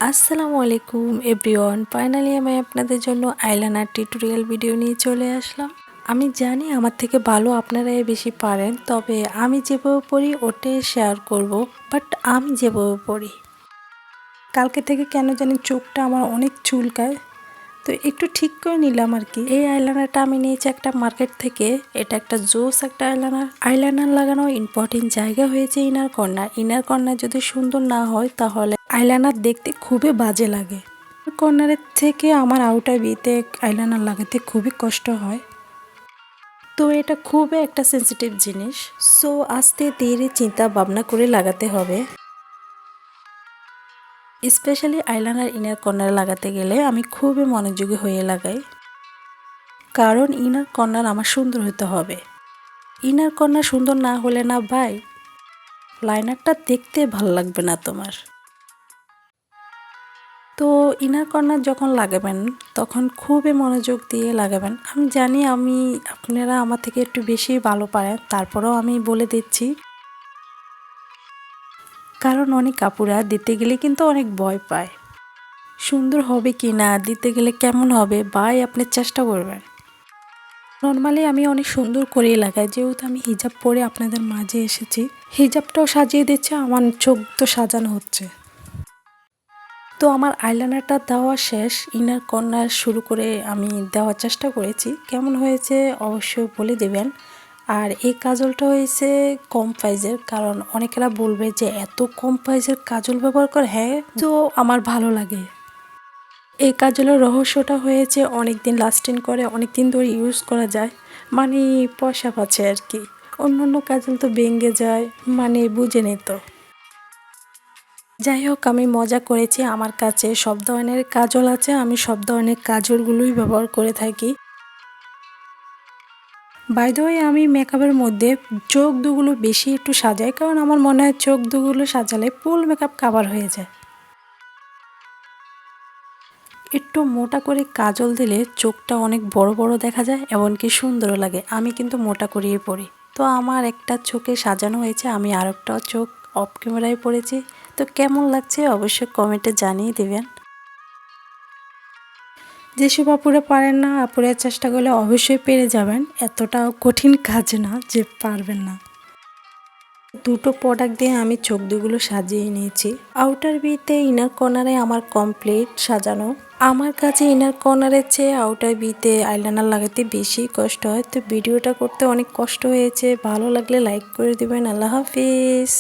আসসালামু আলাইকুম everyone, finally আমি আপনাদের জন্য আইলাইনার টিউটোরিয়াল ভিডিও নিয়ে চলে আসলাম। আমি জানি আমার থেকে ভালো আপনারাই বেশি পারেন, তবে আমি যেভাবে পড়ি ওটাই শেয়ার করব। বাট আমি যেভাবে পড়ি, কালকে থেকে কেন জানি চোখটা আমার অনেক চুলকায়, তো একটু ঠিক করে নিলাম আর কি। এই আইলাইনারটা আমি নিয়েছি একটা মার্কেট থেকে। এটা একটা জোস একটা আইলাইনার লাগানো ইম্পর্টেন্ট জায়গা হয়েছে ইনার কর্নার যদি সুন্দর না হয় তাহলে আইলাইনার দেখতে খুবই বাজে লাগে। কর্নারের থেকে আমার আউটার বিতে আইলাইনার লাগাতে খুবই কষ্ট হয়, তো এটা খুবই একটা সেন্সিটিভ জিনিস। সো আস্তে ধীরে চিন্তা ভাবনা করে লাগাতে হবে। স্পেশালি আইলাইনার ইনার কর্নার লাগাতে গেলে আমি খুবই মনোযোগী হয়ে লাগাই, কারণ ইনার কর্নার আমার সুন্দর হতে হবে। ইনার কর্নার সুন্দর না হলে না ভাই, লাইনারটা দেখতে ভাল লাগবে না তোমার। তো ইনার কর্নার যখন লাগাবেন তখন খুবই মনোযোগ দিয়ে লাগাবেন। আমি জানি আপনারা আমার থেকে একটু বেশি ভালো পারেন, তারপরেও আমি বলে দিচ্ছি, কারণ অনেক আপুরা দিতে গেলে কিন্তু অনেক ভয় পায়। সুন্দর হবে কি না, দিতে গেলে কেমন হবে, ভাই আপনি চেষ্টা করবেন। নর্মালি আমি অনেক সুন্দর করেই লাগাই, যেহেতু আমি হিজাব পরে আপনাদের মাঝে এসেছি। হিজাবটাও সাজিয়ে দিচ্ছে, আমার চোখ তো সাজানো হচ্ছে। তো আমার আইলাইনারটা দেওয়া শেষ, ইনার কর্নার শুরু করে আমি দেওয়ার চেষ্টা করেছি। কেমন হয়েছে অবশ্যই বলে দেবেন। আর এই কাজলটা হয়েছে কম প্রাইজের, কারণ অনেকেরা বলবে যে এত কম প্রাইজের কাজল ব্যবহার করে। হ্যাঁ, তো আমার ভালো লাগে। এই কাজলের রহস্যটা হয়েছে অনেক দিন লাস্টিং করে, অনেক দিন ধরে ইউজ করা যায়, মানে পয়সা পাচ্ছে আর কি। অন্য কাজল তো ভেঙে যায়, মানে বুঝে তো। যাই হোক, আমি মজা করেছি। আমার কাছে সব ধরনের কাজল আছে, আমি সব ধরনের কাজলগুলোই ব্যবহার করে থাকি। বাই দ্য ওয়ে, আমি মেকআপের মধ্যে চোখ দুগুলো বেশি একটু সাজাই, কারণ আমার মনে হয় চোখ দুগুলো সাজালে ফুল মেকআপ কাভার হয়ে যায়। একটু মোটা করে কাজল দিলে চোখটা অনেক বড় বড় দেখা যায়, এমনকি সুন্দরও লাগে। আমি কিন্তু মোটা করিয়ে পড়ি, তো আমার একটা চোখে সাজানো হয়েছে, আমি আরেকটা চোখ অফ ক্যামেরায় পড়েছি। তো কেমন লাগছে অবশ্যই কমেন্টে জানিয়ে দেবেন। যেসব আপুরা পারেন না, আপুরা চেষ্টা করলে অবশ্যই পেরে যাবেন, এতটা কঠিন কাজ না যে পারবেন না। দুটো প্রোডাক্ট দিয়ে আমি চোখ দুগুলো সাজিয়ে নিয়েছি। আউটার বিতে ইনার কর্নারে আমার কমপ্লিট সাজানো। আমার কাছে ইনার কর্নারের চেয়ে আউটার বিতে আইলাইনার লাগাতে বেশি কষ্ট হয়, তো ভিডিওটা করতে অনেক কষ্ট হয়েছে। ভালো লাগলে লাইক করে দিবেন। আল্লাহ হাফিজ।